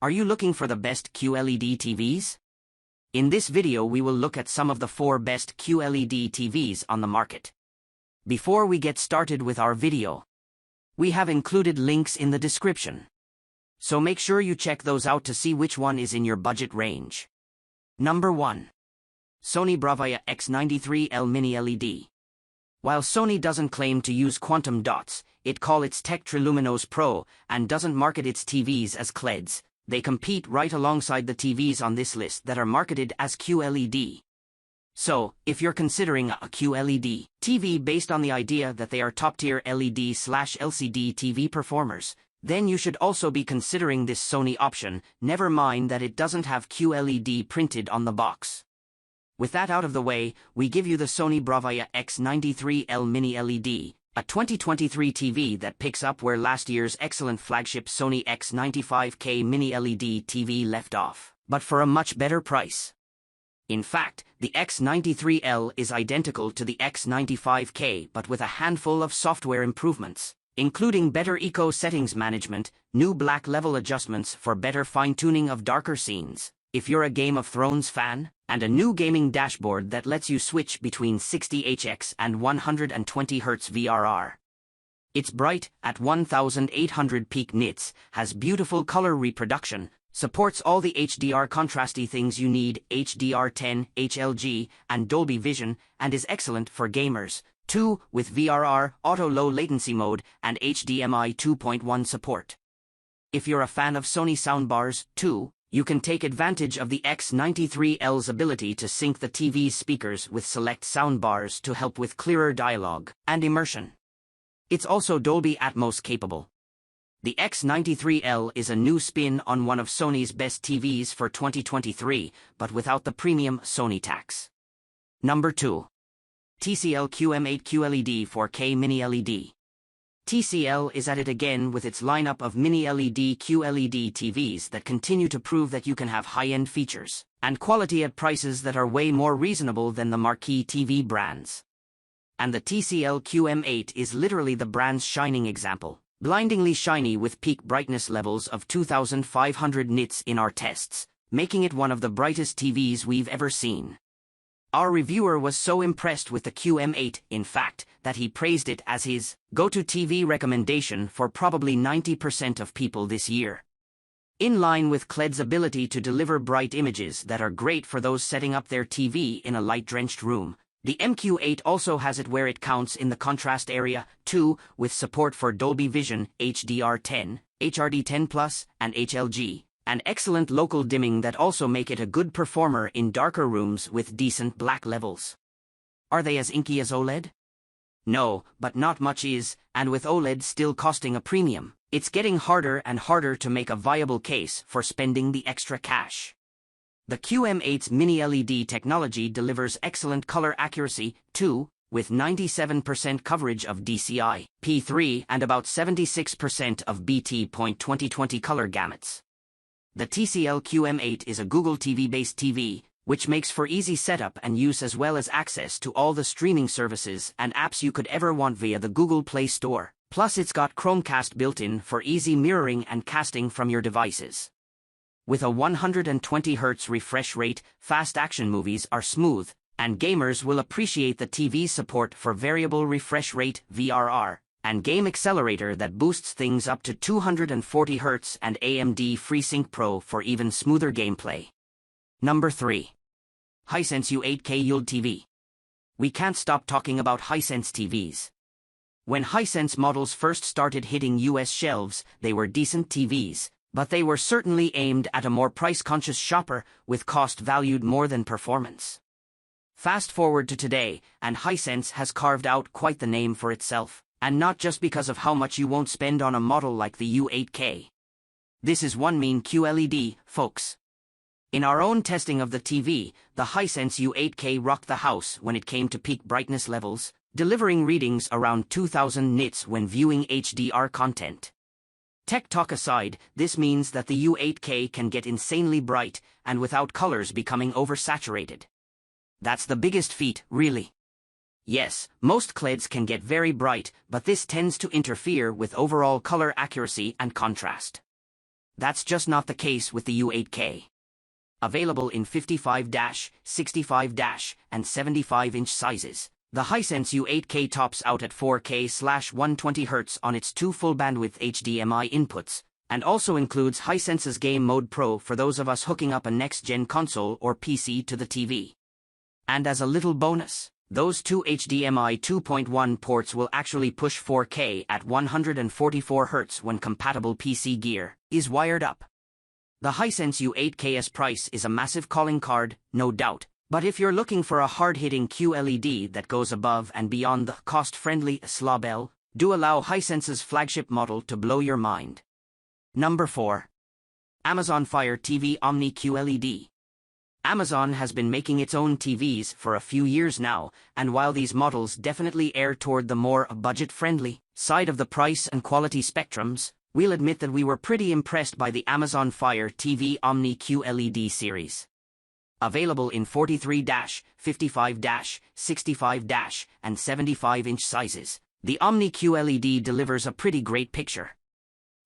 Are you looking for the best QLED TVs? In this video we will look at some of the 4 best QLED TVs on the market. Before we get started with our video, we have included links in the description. So make sure you check those out to see which one is in your budget range. Number 1. Sony Bravia X93L Mini LED. While Sony doesn't claim to use quantum dots, it calls its Tech Triluminos Pro and doesn't market its TVs as QLEDs. They compete right alongside the TVs on this list that are marketed as QLED. So, if you're considering a QLED TV based on the idea that they are top-tier LED/LCD TV performers, then you should also be considering this Sony option, never mind that it doesn't have QLED printed on the box. With that out of the way, we give you the Sony Bravia X93L Mini LED, a 2023 TV that picks up where last year's excellent flagship Sony X95K Mini LED TV left off, but for a much better price. In fact, the X93L is identical to the X95K but with a handful of software improvements, including better eco settings management, new black level adjustments for better fine-tuning of darker scenes, if you're a Game of Thrones fan, and a new gaming dashboard that lets you switch between 60Hz and 120Hz VRR. It's bright, at 1800 peak nits, has beautiful color reproduction, supports all the HDR contrasty things you need, HDR10, HLG, and Dolby Vision, and is excellent for gamers, too, with VRR, auto low latency mode, and HDMI 2.1 support. If you're a fan of Sony soundbars, too, you can take advantage of the X93L's ability to sync the TV's speakers with select soundbars to help with clearer dialogue and immersion. It's also Dolby Atmos capable. The X93L is a new spin on one of Sony's best TVs for 2023, but without the premium Sony tax. Number 2. TCL QM8 QLED 4K Mini LED. TCL is at it again with its lineup of Mini LED QLED TVs that continue to prove that you can have high-end features and quality at prices that are way more reasonable than the marquee TV brands. And the TCL QM8 is literally the brand's shining example, blindingly shiny with peak brightness levels of 2500 nits in our tests, making it one of the brightest TVs we've ever seen. Our reviewer was so impressed with the QM8, in fact, that he praised it as his go-to TV recommendation for probably 90% of people this year. In line with QLED's ability to deliver bright images that are great for those setting up their TV in a light-drenched room, the MQ8 also has it where it counts in the contrast area, too, with support for Dolby Vision, HDR10, HRD10+, and HLG. And excellent local dimming that also make it a good performer in darker rooms with decent black levels. Are they as inky as OLED? No, but not much is, and with OLED still costing a premium, it's getting harder and harder to make a viable case for spending the extra cash. The QM8's Mini LED technology delivers excellent color accuracy, too, with 97% coverage of DCI, P3 and about 76% of BT.2020 color gamuts. The TCL QM8 is a Google TV-based TV, which makes for easy setup and use as well as access to all the streaming services and apps you could ever want via the Google Play Store. Plus it's got Chromecast built-in for easy mirroring and casting from your devices. With a 120Hz refresh rate, fast action movies are smooth, and gamers will appreciate the TV's support for variable refresh rate VRR. And game accelerator that boosts things up to 240 Hz and AMD FreeSync Pro for even smoother gameplay. Number 3. HiSense U8K ULED TV. We can't stop talking about HiSense TVs. When HiSense models first started hitting US shelves, they were decent TVs, but they were certainly aimed at a more price-conscious shopper with cost valued more than performance. Fast forward to today, and HiSense has carved out quite the name for itself. And not just because of how much you won't spend on a model like the U8K. This is one mean QLED, folks. In our own testing of the TV, the Hisense U8K rocked the house when it came to peak brightness levels, delivering readings around 2000 nits when viewing HDR content. Tech talk aside, this means that the U8K can get insanely bright, and without colors becoming oversaturated. That's the biggest feat, really. Yes, most QLEDs can get very bright, but this tends to interfere with overall color accuracy and contrast. That's just not the case with the U8K. Available in 55-, 65-, and 75-inch sizes, the HiSense U8K tops out at 4K/120Hz on its two full-bandwidth HDMI inputs, and also includes Hisense's Game Mode Pro for those of us hooking up a next-gen console or PC to the TV. And as a little bonus, those two HDMI 2.1 ports will actually push 4K at 144 Hz when compatible PC gear is wired up. The Hisense U8K's price is a massive calling card, no doubt, but if you're looking for a hard-hitting QLED that goes above and beyond the cost-friendly slobel, do allow Hisense's flagship model to blow your mind. Number 4. Amazon Fire TV Omni QLED. Amazon has been making its own TVs for a few years now, and while these models definitely err toward the more budget-friendly side of the price and quality spectrums, we'll admit that we were pretty impressed by the Amazon Fire TV Omni QLED series. Available in 43-, 55-, 65-, and 75-inch sizes, the Omni QLED delivers a pretty great picture.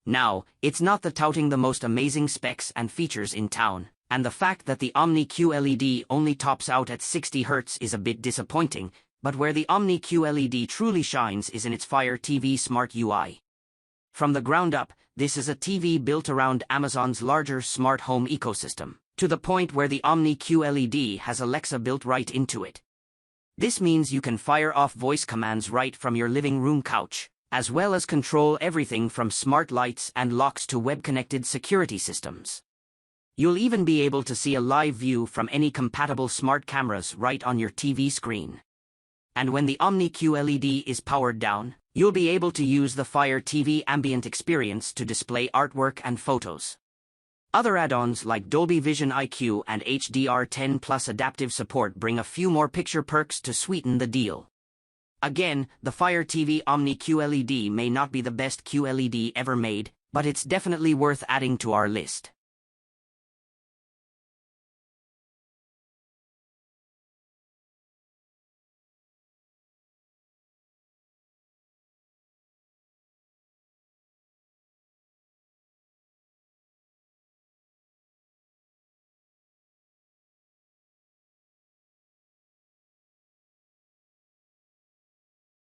Now, it's not the touting the most amazing specs and features in town, and the fact that the Omni QLED only tops out at 60 Hz is a bit disappointing, but where the Omni QLED truly shines is in its Fire TV Smart UI. From the ground up, this is a TV built around Amazon's larger smart home ecosystem, to the point where the Omni QLED has Alexa built right into it. This means you can fire off voice commands right from your living room couch, as well as control everything from smart lights and locks to web-connected security systems. You'll even be able to see a live view from any compatible smart cameras right on your TV screen. And when the Omni QLED is powered down, you'll be able to use the Fire TV ambient experience to display artwork and photos. Other add-ons like Dolby Vision IQ and HDR10 Plus adaptive support bring a few more picture perks to sweeten the deal. Again, the Fire TV Omni QLED may not be the best QLED ever made, but it's definitely worth adding to our list.